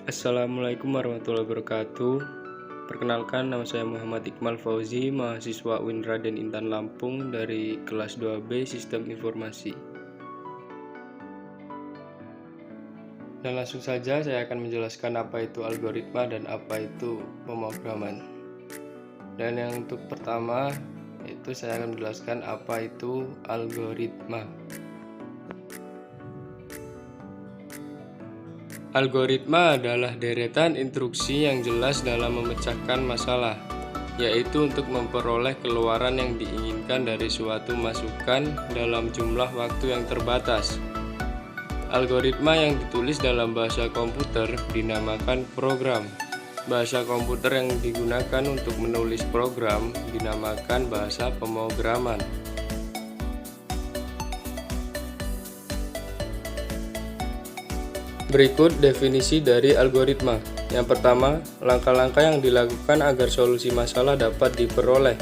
Assalamualaikum warahmatullahi wabarakatuh. Perkenalkan, nama saya Muhammad Iqmal Fauzi, mahasiswa UIN Raden Intan Lampung dari kelas 2B Sistem Informasi. Dan langsung saja saya akan menjelaskan apa itu algoritma dan apa itu pemrograman. Dan yang untuk pertama, itu saya akan menjelaskan apa itu algoritma. Algoritma adalah deretan instruksi yang jelas dalam memecahkan masalah, yaitu untuk memperoleh keluaran yang diinginkan dari suatu masukan dalam jumlah waktu yang terbatas. Algoritma yang ditulis dalam bahasa komputer dinamakan program. Bahasa komputer yang digunakan untuk menulis program dinamakan bahasa pemrograman. Berikut definisi dari algoritma. Yang pertama, langkah-langkah yang dilakukan agar solusi masalah dapat diperoleh.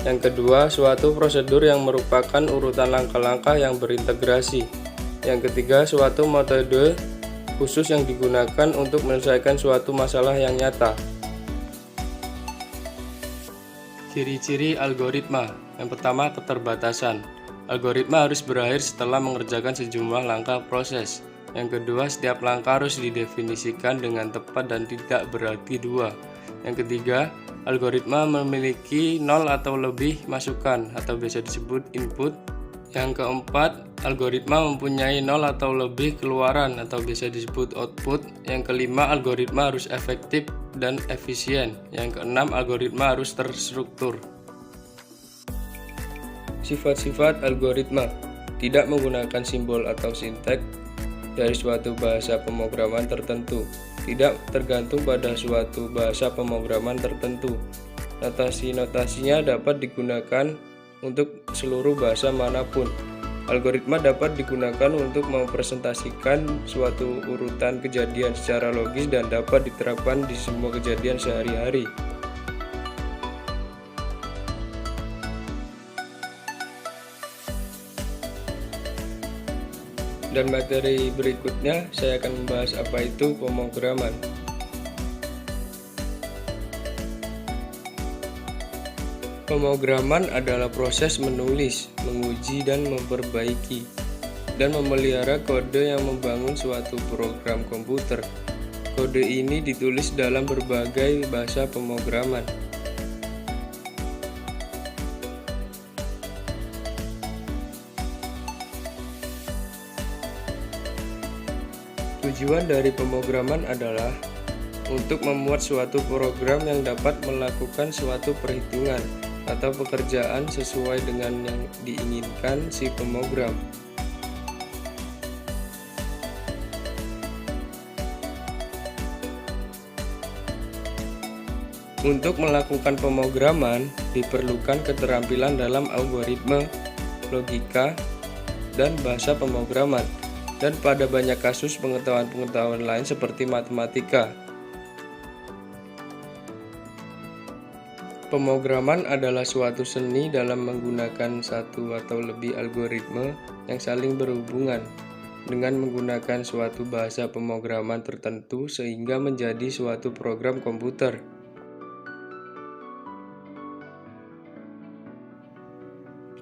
Yang kedua, suatu prosedur yang merupakan urutan langkah-langkah yang berintegrasi. Yang ketiga, suatu metode khusus yang digunakan untuk menyelesaikan suatu masalah yang nyata. Ciri-ciri algoritma. Yang pertama, keterbatasan. Algoritma harus berakhir setelah mengerjakan sejumlah langkah proses. Yang kedua, setiap langkah harus didefinisikan dengan tepat dan tidak berarti dua. Yang ketiga, algoritma memiliki 0 atau lebih masukan atau biasa disebut input. Yang keempat, algoritma mempunyai 0 atau lebih keluaran atau biasa disebut output. Yang kelima, algoritma harus efektif dan efisien. Yang keenam, algoritma harus terstruktur. Sifat-sifat algoritma: tidak menggunakan simbol atau sinteks dari suatu bahasa pemrograman tertentu, tidak tergantung pada suatu bahasa pemrograman tertentu. Notasi-notasinya dapat digunakan untuk seluruh bahasa manapun. Algoritma dapat digunakan untuk mempresentasikan suatu urutan kejadian secara logis dan dapat diterapkan di semua kejadian sehari-hari. Dan materi berikutnya saya akan membahas apa itu pemrograman. Pemrograman adalah proses menulis, menguji dan memperbaiki dan memelihara kode yang membangun suatu program komputer. Kode ini ditulis dalam berbagai bahasa pemrograman. Tujuan dari pemrograman adalah untuk membuat suatu program yang dapat melakukan suatu perhitungan atau pekerjaan sesuai dengan yang diinginkan si pemrogram. Untuk melakukan pemrograman diperlukan keterampilan dalam algoritma, logika, dan bahasa pemrograman, dan pada banyak kasus pengetahuan-pengetahuan lain seperti matematika. Pemrograman adalah suatu seni dalam menggunakan satu atau lebih algoritma yang saling berhubungan dengan menggunakan suatu bahasa pemrograman tertentu sehingga menjadi suatu program komputer.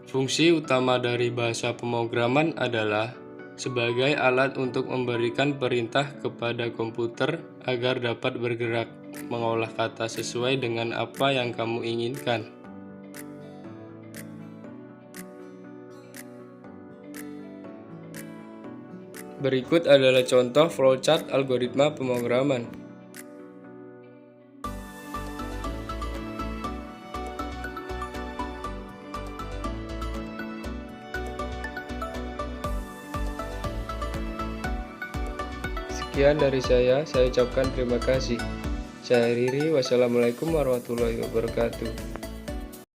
Fungsi utama dari bahasa pemrograman adalah sebagai alat untuk memberikan perintah kepada komputer agar dapat bergerak, mengolah kata sesuai dengan apa yang kamu inginkan. Berikut adalah contoh flowchart algoritma pemrograman. Sekian dari saya ucapkan terima kasih. Saya Riri, wassalamualaikum warahmatullahi wabarakatuh.